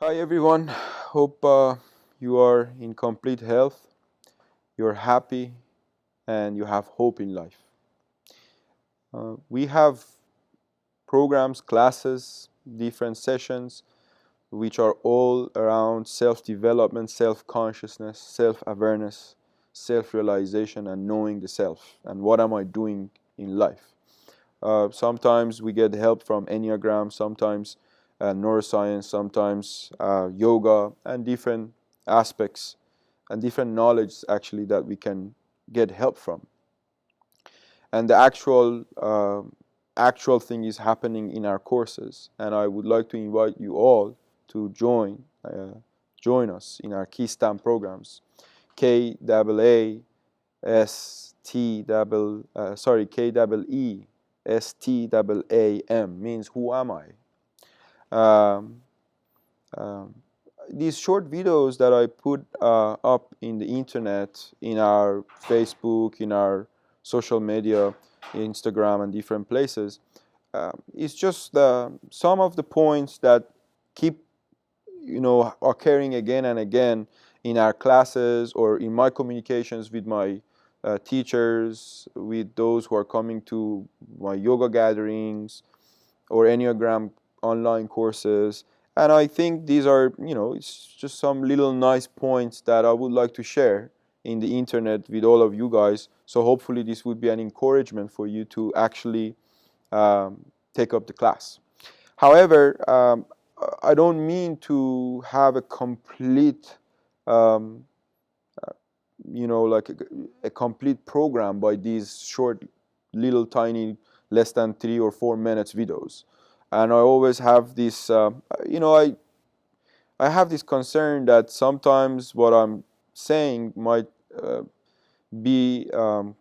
Hi everyone, hope you are in complete health, you're happy, and you have hope in life. We have programs, classes, different sessions, which are all around self development, self consciousness, self awareness, self realization, and knowing the self and what am I doing in life. Sometimes we get help from Enneagram, sometimes neuroscience, sometimes yoga, and different aspects and different knowledge actually that we can get help from. And the actual thing is happening in our courses. And I would like to invite you all to join us in our Keystam programs. KEESTAAM means who am I? Um, um, these short videos that I put up in the internet, in our Facebook, in our social media, Instagram, and different places, it's just some of the points that keep occurring again and again in our classes or in my communications with my teachers, with those who are coming to my yoga gatherings or Enneagram online courses. And I think these are, it's just some little nice points that I would like to share in the internet with all of you guys. So hopefully this would be an encouragement for you to actually take up the class. However, I don't mean to have a complete, um, like a complete program by these short, little, tiny, less than 3 or 4 minutes videos. And I always have this, I have this concern that sometimes what I'm saying might uh, be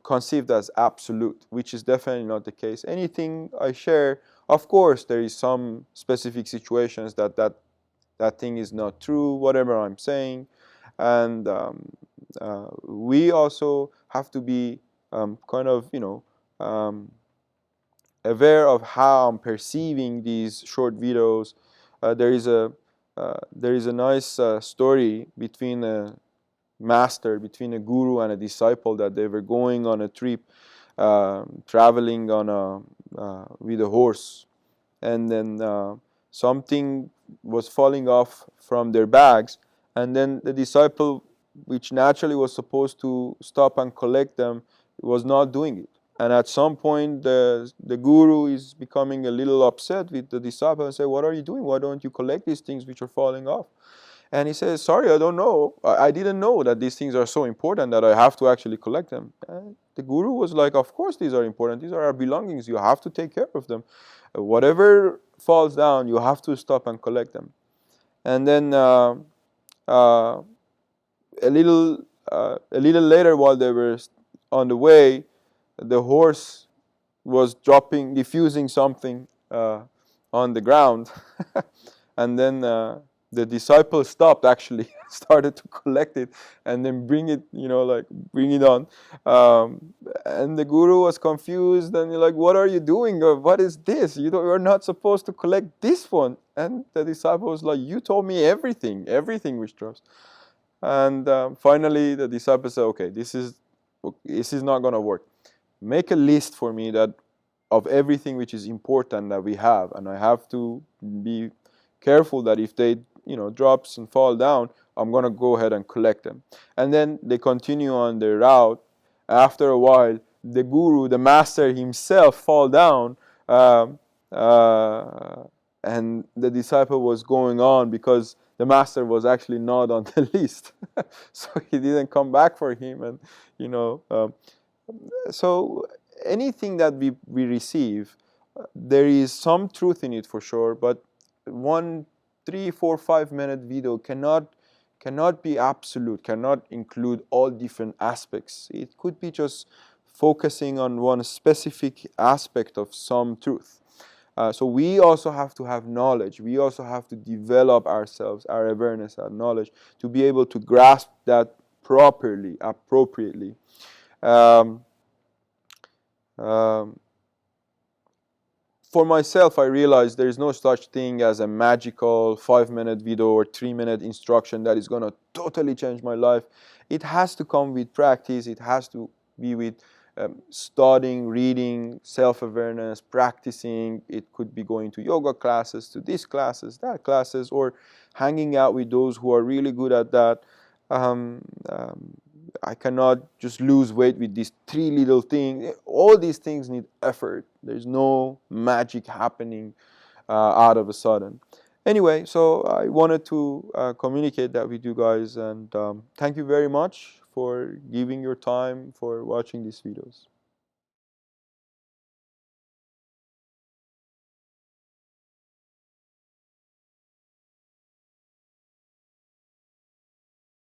conceived as absolute, which is definitely not the case. Anything I share, of course, there is some specific situations that thing is not true, whatever I'm saying, and we also have to be kind of, um, aware of how I'm perceiving these short videos. There is a nice story between a master, between a guru and a disciple, that they were going on a trip, traveling on with a horse, and then something was falling off from their bags, and then the disciple, which naturally was supposed to stop and collect them, was not doing it. And at some point the guru is becoming a little upset with the disciple and say, what are you doing? Why don't you collect these things which are falling off? And he says, sorry, I don't know. I didn't know that these things are so important that I have to actually collect them. And the guru was like, of course these are important. These are our belongings. You have to take care of them. Whatever falls down, you have to stop and collect them. And then uh, a little later, while they were on the way, the horse was diffusing something on the ground, and then the disciple stopped actually, started to collect it, and then bring it, like bring it on. And the guru was confused, and like, what are you doing? Or what is this? You're not supposed to collect this one. And the disciple was like, you told me everything which drops. And finally the disciple said, okay, this is not going to work. Make a list for me that of everything which is important that we have, and I have to be careful that if they drops and fall down, I'm going to go ahead and collect them. And then they continue on their route. After a while, the guru, the master himself, fall down, um, uh, and the disciple was going on because the master was actually not on the list. So he didn't come back for him. And you know um, so anything that we receive, there is some truth in it for sure, but one 3 4 5 minute video cannot be absolute, cannot include all different aspects. It could be just focusing on one specific aspect of some truth. So we also have to have knowledge. We also have to develop ourselves, our awareness, our knowledge, to be able to grasp that properly, appropriately. Um, um, for myself, I realized there is no such thing as a magical 5-minute video or 3-minute instruction that is going to totally change my life. It has to come with practice. It has to be with studying, reading, self-awareness, practicing. It could be going to yoga classes, to this classes, that classes, or hanging out with those who are really good at that. Um, um, I cannot just lose weight with these 3 little things. All these things need effort. There's no magic happening out of a sudden. Anyway, so I wanted to communicate that with you guys, and thank you very much for giving your time for watching these videos.